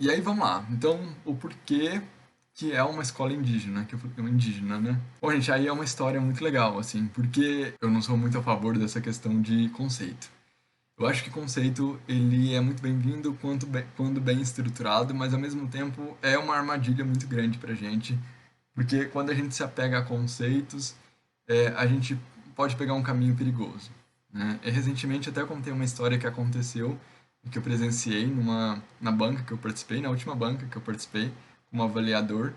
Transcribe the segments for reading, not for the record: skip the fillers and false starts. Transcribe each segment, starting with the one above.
E aí vamos lá. Então, o porquê que é uma escola indígena, que eu falei indígena, né? Bom, gente, aí é uma história muito legal, assim, porque eu não sou muito a favor dessa questão de conceito. Eu acho que conceito ele é muito bem-vindo quando bem estruturado, mas ao mesmo tempo é uma armadilha muito grande pra gente, porque quando a gente se apega a conceitos, a gente pode pegar um caminho perigoso, né? E recentemente até eu contei uma história que aconteceu, que eu presenciei na banca que eu participei, na última banca que eu participei, como avaliador,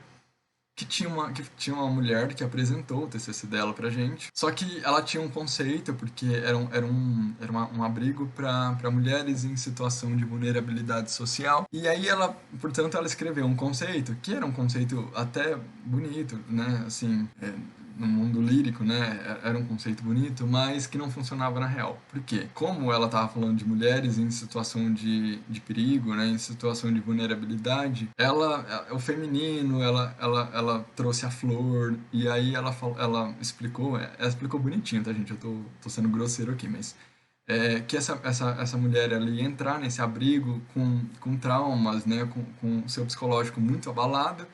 que tinha uma mulher que apresentou o TCC dela pra gente. Só que ela tinha um conceito, porque era um abrigo para mulheres em situação de vulnerabilidade social. E aí ela, portanto, ela escreveu um conceito, que era um conceito até bonito, né? Assim, no mundo lírico, né? Era um conceito bonito, mas que não funcionava na real. Por quê? Como ela estava falando de mulheres em situação de perigo, né? Em situação de vulnerabilidade, o feminino, ela trouxe a flor, e aí ela explicou bonitinho, tá, gente? Eu tô sendo grosseiro aqui, mas que essa mulher ela ia entrar nesse abrigo com traumas, né, com o seu psicológico muito abalado,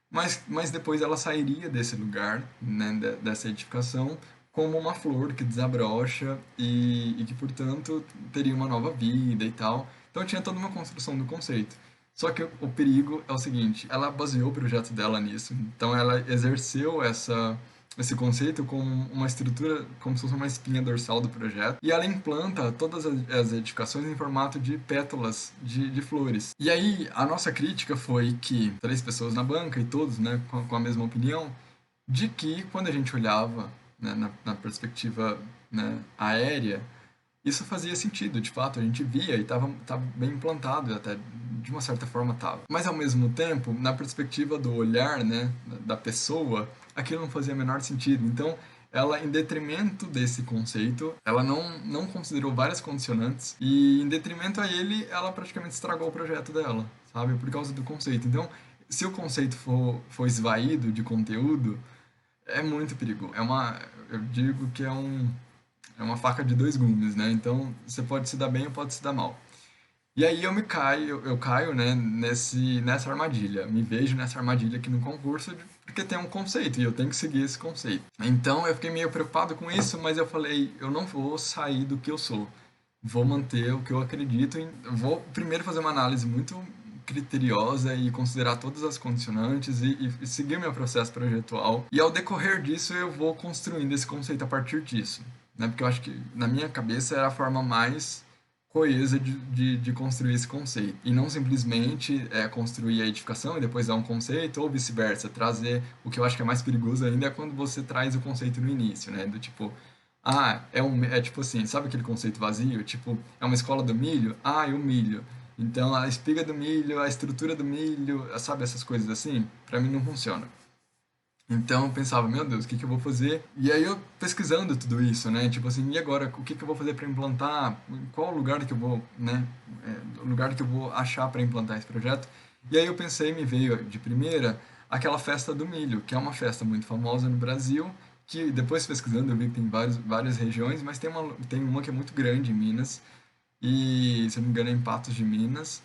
mas depois ela sairia desse lugar, né, dessa edificação, como uma flor que desabrocha e que, portanto, teria uma nova vida e tal. Então tinha toda uma construção do conceito. Só que o perigo é o seguinte, ela baseou o projeto dela nisso. Então ela exerceu esse conceito como uma estrutura, como se fosse uma espinha dorsal do projeto, e ela implanta todas as edificações em formato de pétalas de flores. E aí, a nossa crítica foi que três pessoas na banca, e todos, né, com a mesma opinião, de que quando a gente olhava, né, na perspectiva, né, aérea, isso fazia sentido, de fato, a gente via e estava tava bem implantado, até de uma certa forma estava. Mas ao mesmo tempo, na perspectiva do olhar, né, da pessoa, aquilo não fazia o menor sentido. Então, ela, em detrimento desse conceito, ela não considerou várias condicionantes e, em detrimento a ele, ela praticamente estragou o projeto dela, sabe, por causa do conceito. Então, se o conceito for esvaído de conteúdo, é muito perigo. Eu digo que é uma faca de dois gumes, né? Então você pode se dar bem ou pode se dar mal. E aí eu caio, né, nessa armadilha. Me vejo nessa armadilha aqui no concurso porque tem um conceito e eu tenho que seguir esse conceito. Então eu fiquei meio preocupado com isso, mas eu falei, eu não vou sair do que eu sou. Vou manter o que eu acredito. Vou primeiro fazer uma análise muito criteriosa e considerar todas as condicionantes e seguir meu processo projetual. E ao decorrer disso eu vou construindo esse conceito a partir disso, né? Porque eu acho que na minha cabeça era a forma mais coesa de construir esse conceito. E não simplesmente construir a edificação e depois dar um conceito, ou vice-versa. Trazer o que eu acho que é mais perigoso ainda é quando você traz o conceito no início, né? Do tipo, é tipo assim, sabe aquele conceito vazio? Tipo, é uma escola do milho? Ah, é o milho. Então a espiga do milho, a estrutura do milho, sabe essas coisas assim? Pra mim não funciona. Então eu pensava, meu Deus, o que que eu vou fazer? E aí eu pesquisando tudo isso, né? Tipo assim, e agora, o que que eu vou fazer para implantar? Qual o lugar que eu vou, né? O lugar que eu vou achar para implantar esse projeto? E aí eu pensei, me veio de primeira aquela festa do milho, que é uma festa muito famosa no Brasil, que depois pesquisando eu vi que tem várias regiões, mas tem uma que é muito grande em Minas, e se eu não me engano é em Patos de Minas,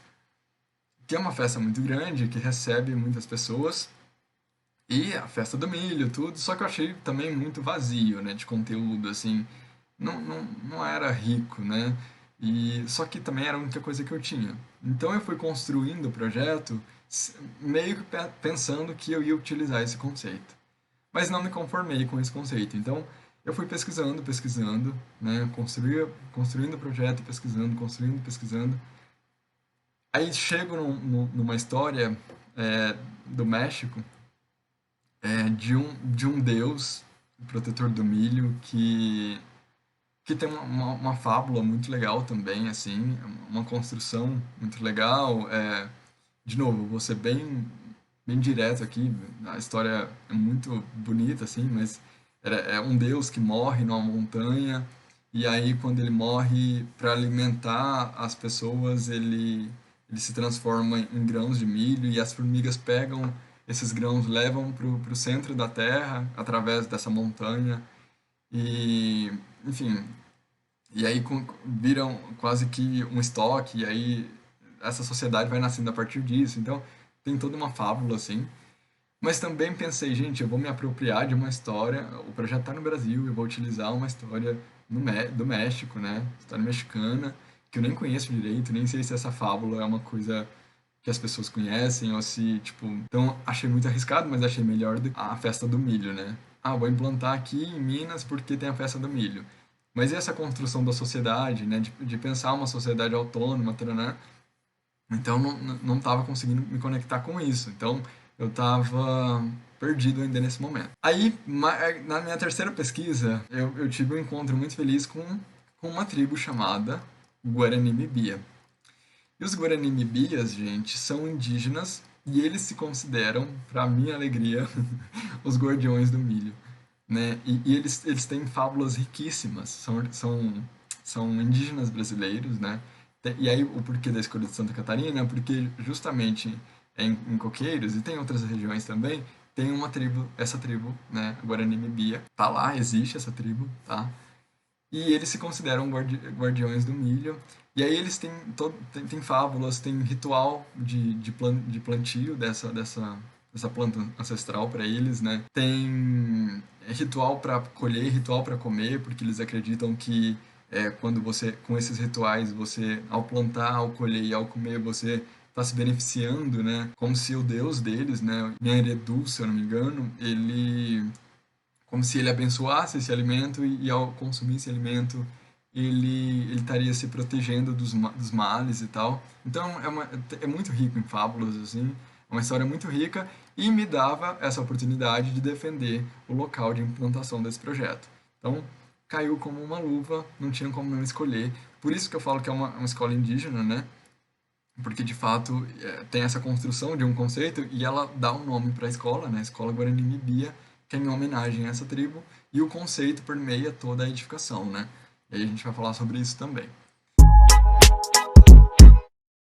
que é uma festa muito grande, que recebe muitas pessoas. E a festa do milho, tudo, só que eu achei também muito vazio, né, de conteúdo, assim, não era rico, né, e só que também era a única coisa que eu tinha. Então eu fui construindo o projeto meio que pensando que eu ia utilizar esse conceito, mas não me conformei com esse conceito. Então eu fui pesquisando, né, construindo o projeto, pesquisando, construindo, pesquisando. Aí chego numa história do México, de um deus, protetor do milho, que tem uma fábula muito legal também, assim, uma construção muito legal. De novo, vou ser bem direto aqui, a história é muito bonita, assim, mas é um deus que morre numa montanha, e aí quando ele morre, para alimentar as pessoas, ele se transforma em grãos de milho, e as formigas pegam esses grãos, levam para o centro da terra, através dessa montanha, e, enfim, e aí viram quase que um estoque, e aí essa sociedade vai nascendo a partir disso. Então, tem toda uma fábula, assim. Mas também pensei, gente, eu vou me apropriar de uma história, o projeto está no Brasil, eu vou utilizar uma história do México, né? História mexicana, que eu nem conheço direito, nem sei se essa fábula é uma coisa que as pessoas conhecem ou se, tipo... Então, achei muito arriscado, mas achei melhor do que a festa do milho, né? Ah, vou implantar aqui em Minas porque tem a festa do milho. Mas e essa construção da sociedade, né? De pensar uma sociedade autônoma, taraná, então não estava conseguindo me conectar com isso. Então eu estava perdido ainda nesse momento. Aí, na minha terceira pesquisa, eu tive um encontro muito feliz com uma tribo chamada Guarani Mibia. E os Guarani Mibias, gente, são indígenas e eles se consideram, para minha alegria, os guardiões do milho. Né? E eles têm fábulas riquíssimas, são indígenas brasileiros, né? E aí o porquê da escolha de Santa Catarina? Porque justamente em Coqueiros, e tem outras regiões também, tem uma tribo, essa tribo, né, Guarani Mibia, tá lá, existe essa tribo, tá? E eles se consideram guardiões do milho. E aí eles têm fábulas, tem ritual de plantio dessa planta ancestral para eles, né? Tem ritual para colher, ritual para comer, porque eles acreditam que quando você, com esses rituais, você, ao plantar, ao colher e ao comer, você está se beneficiando, né? Como se o deus deles, né, Nheredu, se eu não me engano, ele como se ele abençoasse esse alimento e ao consumir esse alimento ele estaria se protegendo dos males e tal. Então é muito rico em fábulas, assim, é uma história muito rica e me dava essa oportunidade de defender o local de implantação desse projeto. Então caiu como uma luva, não tinha como não escolher. Por isso que eu falo que é uma escola indígena, né? Porque de fato tem essa construção de um conceito e ela dá um nome para a escola, né? Escola Guarani Mibia, que é em homenagem a essa tribo, e o conceito permeia toda a edificação, né? E aí a gente vai falar sobre isso também.